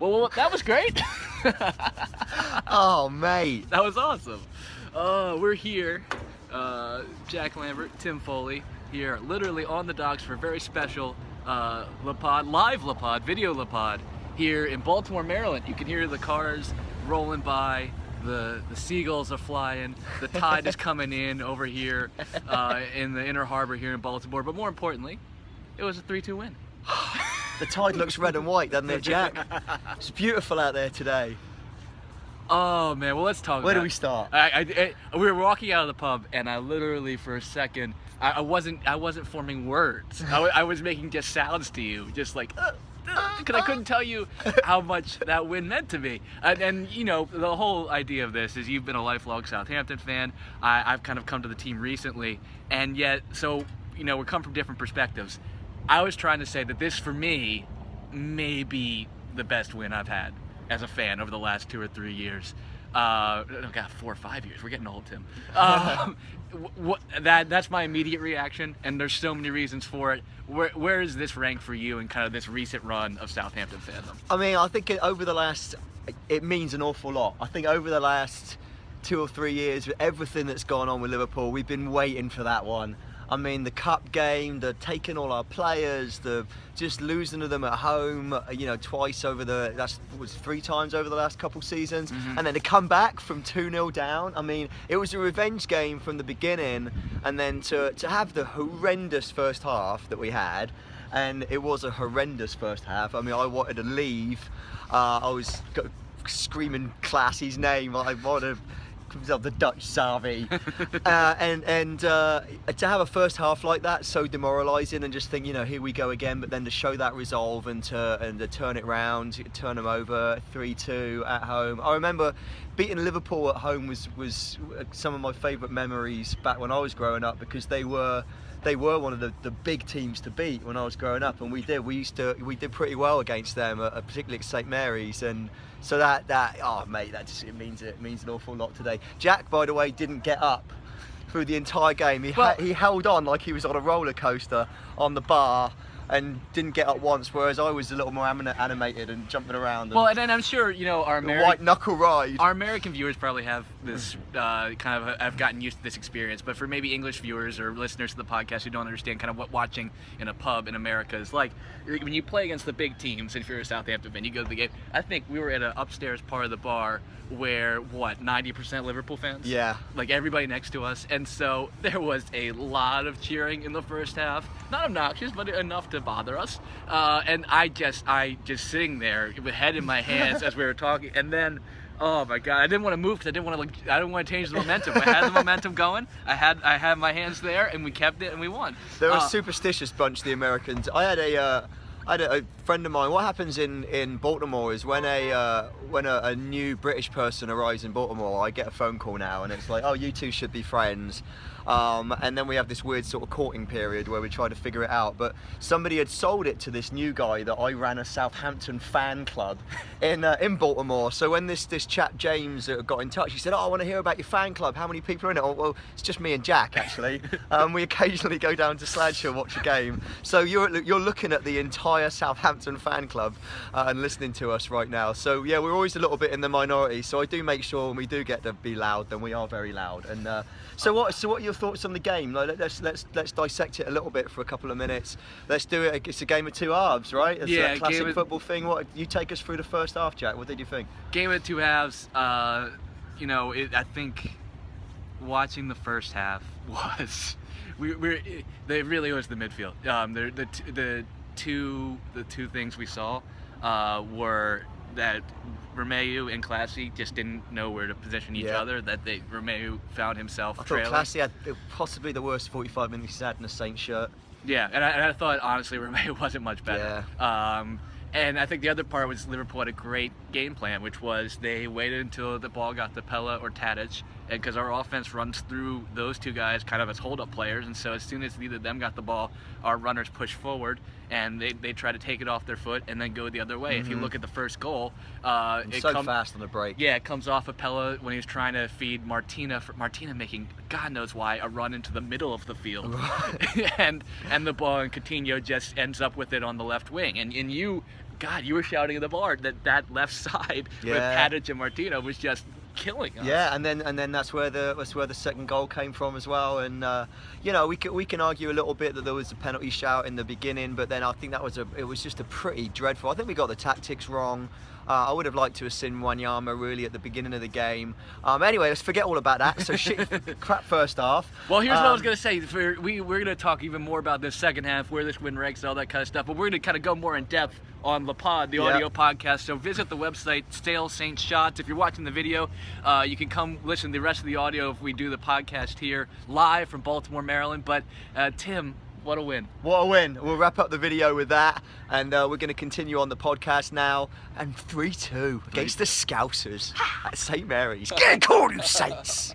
Well, that was great. Oh, mate. That was awesome. We're here, Jack Lambert, Tim Foley, here literally on the docks for a very special LePod, live LePod, video LePod, here in Baltimore, Maryland. You can hear the cars rolling by, the seagulls are flying, the tide is coming in over here in the inner harbor here in Baltimore, but more importantly, it was a 3-2 win. The tide looks red and white, doesn't it, Jack? It's beautiful out there today. Oh man, well let's talk. Where about do we start? We were walking out of the pub, and I literally, for a second, I wasn't forming words. I was making just sounds to you, just like, because I couldn't tell you how much that win meant to me. And you know, the whole idea of this is you've been a lifelong Southampton fan. I've kind of come to the team recently, and yet, so you know, we come from different perspectives. I was trying to say that this, for me, may be the best win I've had as a fan over the last 2 or 3 years. Oh God, 4 or 5 years. We're getting old, Tim. That's my immediate reaction, and there's so many reasons for it. Where is this rank for you in kind of this recent run of Southampton fandom? I mean, I think it means an awful lot. I think over the last 2 or 3 years, with everything that's gone on with Liverpool, we've been waiting for that one. I mean, the cup game, the taking all our players, the just losing to them at home, you know, twice over that's 3 times over the last couple seasons. Mm-hmm. And then to come back from 2-0 down. I mean, it was a revenge game from the beginning, and then to have the horrendous first half that we had, and it was a horrendous first half. I mean, I wanted to leave. I was screaming Classy's name. I wanted the Dutch Savi, and to have a first half like that, so demoralising, and just think, you know, here we go again. But then to show that resolve and to turn it round, turn them over 3-2 at home. I remember beating Liverpool at home was some of my favourite memories back when I was growing up, because they were one of the big teams to beat when I was growing up, and we did pretty well against them, particularly at St Mary's. And so oh mate, it means an awful lot today. Jack, by the way, didn't get up through the entire game. He held on like he was on a roller coaster on the bar, and didn't get up once, whereas I was a little more animated and jumping around. Well, and then I'm sure, you know, our white knuckle ride. Our American viewers probably have this have gotten used to this experience, but for maybe English viewers or listeners to the podcast who don't understand kind of what watching in a pub in America is like, when you play against the big teams, and if you're a Southampton fan, you go to the game. I think we were at an upstairs part of the bar where 90% Liverpool fans? Yeah. Like everybody next to us, and so there was a lot of cheering in the first half. Not obnoxious, but enough to bother us. And I just sitting there with head in my hands as we were talking, and then, oh my God, I didn't want to move because I didn't want to change the momentum. I had the momentum going. I had my hands there, and we kept it, and we won. They're a superstitious bunch, the Americans. I had a friend of mine. What happens in Baltimore is when a new British person arrives in Baltimore, I get a phone call now, and it's like, oh, you two should be friends. And then we have this weird sort of courting period where we try to figure it out. But somebody had sold it to this new guy that I ran a Southampton fan club in Baltimore. So when this chap James got in touch, he said, "Oh, I want to hear about your fan club. How many people are in it?" Oh, well, it's just me and Jack, actually. We occasionally go down to Sladshire and watch a game. So you're looking at the entire Southampton fan club and listening to us right now. So yeah, we're always a little bit in the minority. So I do make sure when we do get to be loud, then we are very loud. And so what are your thoughts on the game? Like, let's dissect it a little bit for a couple of minutes. Let's do it. It's a game of two halves, right? It's a classic football thing. What, you take us through the first half, Jack? What did you think? Game of two halves. You know, I think watching the first half was it really was the midfield. The two things we saw were that Romeu and Classy just didn't know where to position each other. That Romeu found himself trailing. I thought Classy had possibly the worst 45 minutes he's had in a Saints shirt. Yeah, and I thought honestly Romeu wasn't much better. Yeah. And I think the other part was Liverpool had a great game plan, which was they waited until the ball got to Pella or Tadic, and because our offense runs through those two guys kind of as hold-up players, and so as soon as either of them got the ball, our runners push forward, and they try to take it off their foot and then go the other way. Mm-hmm. If you look at the first goal, it's so fast on the break. Yeah, it comes off of Pella when he was trying to feed Martina. Martina making, God knows why, a run into the middle of the field. and the ball, and Coutinho just ends up with it on the left wing. And you God, you were shouting in the bar that left side with Yeah. Tadic and Martino was just killing us. Yeah, and then that's where the second goal came from as well. And you know, we can argue a little bit that there was a penalty shout in the beginning, but then I think it was just a pretty dreadful. I think we got the tactics wrong. I would have liked to have seen Wanyama really at the beginning of the game. Anyway, let's forget all about that. So crap first half. Well, here's what I was going to say. We're going to talk even more about this second half, where this win ranks and all that kind of stuff. But we're going to kind of go more in depth on LePod, the audio podcast. So visit the website, Stale Saints Shots. If you're watching the video, you can come listen to the rest of the audio if we do the podcast here live from Baltimore, Maryland. But Tim, what a win. What a win. We'll wrap up the video with that, and we're going to continue on the podcast now. And 3-2 against the Scousers at St Mary's. Get a call, you Saints!